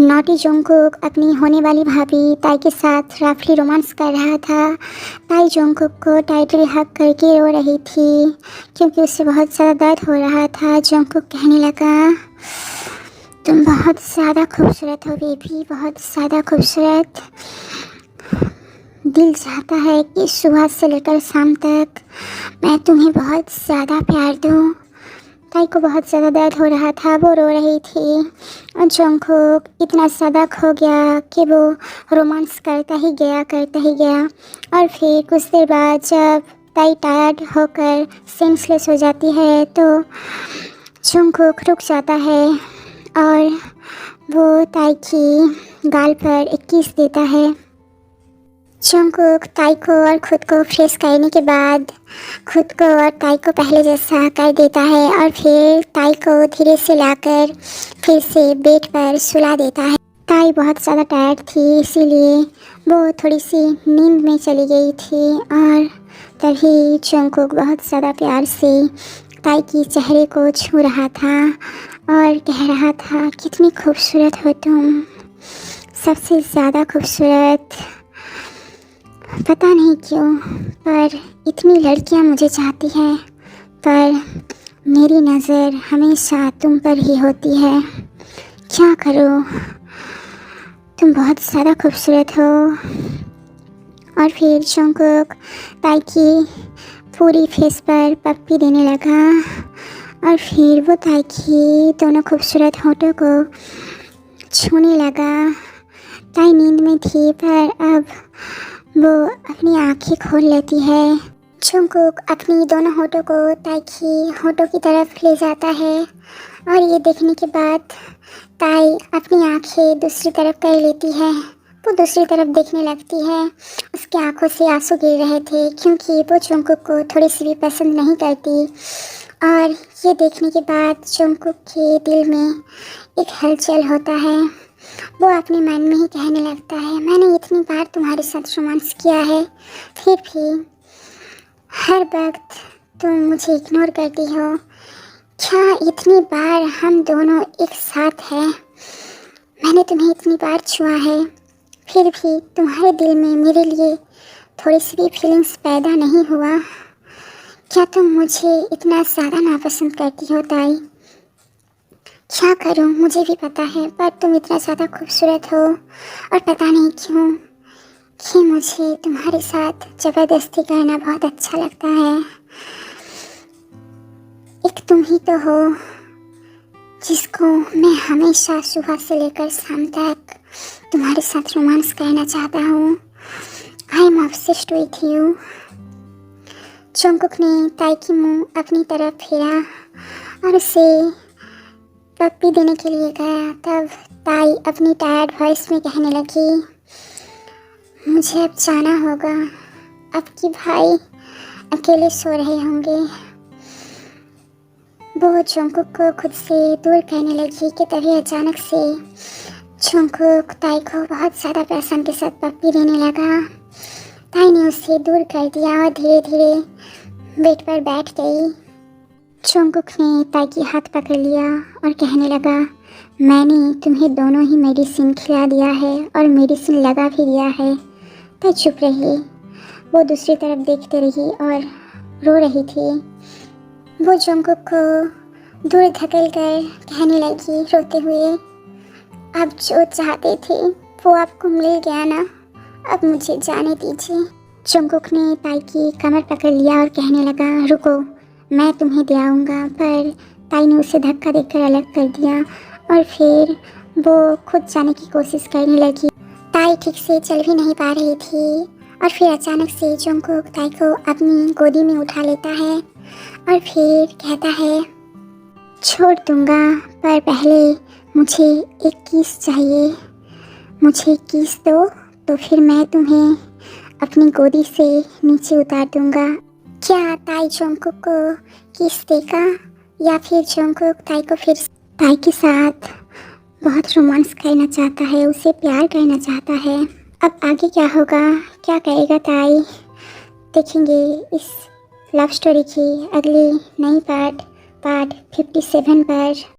Naughty Jungkook अपनी होने वाली भाभी ताई के साथ रफली रोमांस कर रहा था। ताई जंगकुक को टाइटली हग करके रो रही थी क्योंकि उसे बहुत ज़्यादा दर्द हो रहा था। जंगकुक कहने लगा, तुम बहुत ज़्यादा खूबसूरत हो बेबी, बहुत ज़्यादा खूबसूरत। दिल चाहता है कि सुबह से लेकर शाम तक मैं तुम्हें बहुत ज़्यादा प्यार दूँ। ताई को बहुत ज़्यादा दर्द हो रहा था, वो रो रही थी और जंगकुक इतना ज़्यादा खो गया कि वो रोमांस करता ही गया और फिर कुछ देर बाद जब ताई टायर्ड होकर सेंसलेस हो जाती है तो जंगकुक रुक जाता है और वो ताई की गाल पर एक किस देता है। जंगकुक ताई को और ख़ुद को फ्रेश करने के बाद खुद को और ताई को पहले जैसा कर देता है और फिर ताई को धीरे से लाकर फिर से बेड पर सुला देता है। ताई बहुत ज़्यादा टायर्ड थी, इसीलिए वो थोड़ी सी नींद में चली गई थी और तभी जंगकुक बहुत ज़्यादा प्यार से ताई की चेहरे को छू रहा था और कह रहा था, कितनी खूबसूरत हो तुम, सबसे ज़्यादा खूबसूरत। पता नहीं क्यों पर इतनी लड़कियां मुझे चाहती हैं, पर मेरी नज़र हमेशा तुम पर ही होती है। क्या करूं, तुम बहुत ज़्यादा खूबसूरत हो। और फिर जंगकुक ताई की पूरी फेस पर पप्पी देने लगा और फिर वो ताई की दोनों खूबसूरत होठों को छूने लगा। ताई नींद में थी पर अब वो अपनी आँखें खोल लेती है। जंगकुक अपनी दोनों होठों को ताई की होठों की तरफ ले जाता है और ये देखने के बाद ताई अपनी आँखें दूसरी तरफ कर लेती है। वो दूसरी तरफ देखने लगती है। उसकी आंखों से आंसू गिर रहे थे क्योंकि वो जंगकुक को थोड़ी सी भी पसंद नहीं करती। और ये देखने के बाद जंगकुक के दिल में एक हलचल होता है। वो अपने मन में ही कहने लगता है, मैंने इतनी बार तुम्हारे साथ रोमांस किया है, फिर भी हर वक्त तुम मुझे इग्नोर करती हो। क्या इतनी बार हम दोनों एक साथ हैं, मैंने तुम्हें इतनी बार छुआ है, फिर भी तुम्हारे दिल में मेरे लिए थोड़ी सी भी फीलिंग्स पैदा नहीं हुआ। क्या तुम मुझे इतना ज़्यादा नापसंद करती हो ताई? क्या करूं, मुझे भी पता है, पर तुम इतना ज़्यादा खूबसूरत हो और पता नहीं क्यों कि मुझे तुम्हारे साथ ज़बरदस्ती करना बहुत अच्छा लगता है। एक तुम ही तो हो जिसको मैं हमेशा सुबह से लेकर शाम तक तुम्हारे साथ रोमांस करना चाहता हूँ। I am obsessed with you. Jungkook ने ताई की मुंह अपनी तरफ फेरा और उसे पप्पी देने के लिए गया। तब ताई अपनी टायर्ड वॉइस में कहने लगी, मुझे अब जाना होगा, अब कि भाई अकेले सो रहे होंगे। वो जंगकुक को खुद से दूर करने लगी कि तभी अचानक से जंगकुक ताई को बहुत ज़्यादा पैसन के साथ पप्पी देने लगा। ताई ने उसे दूर कर दिया और धीरे धीरे बेड पर बैठ गई। जंगकुक ने ताई की हाथ पकड़ लिया और कहने लगा, मैंने तुम्हें दोनों ही मेडिसिन खिला दिया है और मेडिसिन लगा भी दिया है। ताई चुप रही, वो दूसरी तरफ देखते रही और रो रही थी। वो जंगकुक को दूर धकेल कर कहने लगी रोते हुए, आप जो चाहते थे वो आपको मिल गया ना, अब मुझे जाने दीजिए। जंगकुक ने ताई की कमर पकड़ लिया और कहने लगा, रुको, मैं तुम्हें ले आऊँगा। पर ताई ने उसे धक्का देकर अलग कर दिया और फिर वो खुद जाने की कोशिश करने लगी। ताई ठीक से चल भी नहीं पा रही थी और फिर अचानक से जंगकुक ताई को अपनी गोदी में उठा लेता है और फिर कहता है, छोड़ दूँगा पर पहले मुझे एक किस चाहिए, मुझे किस दो तो फिर मैं तुम्हें अपनी गोदी से नीचे उतार दूँगा। क्या ताई जंगकुक को किस देगा या फिर जंगकुक ताई को फिर ताई के साथ बहुत रोमांस करना चाहता है, उसे प्यार करना चाहता है। अब आगे क्या होगा, क्या करेगा ताई, देखेंगे इस लव स्टोरी की अगली नई पार्ट 57 पर।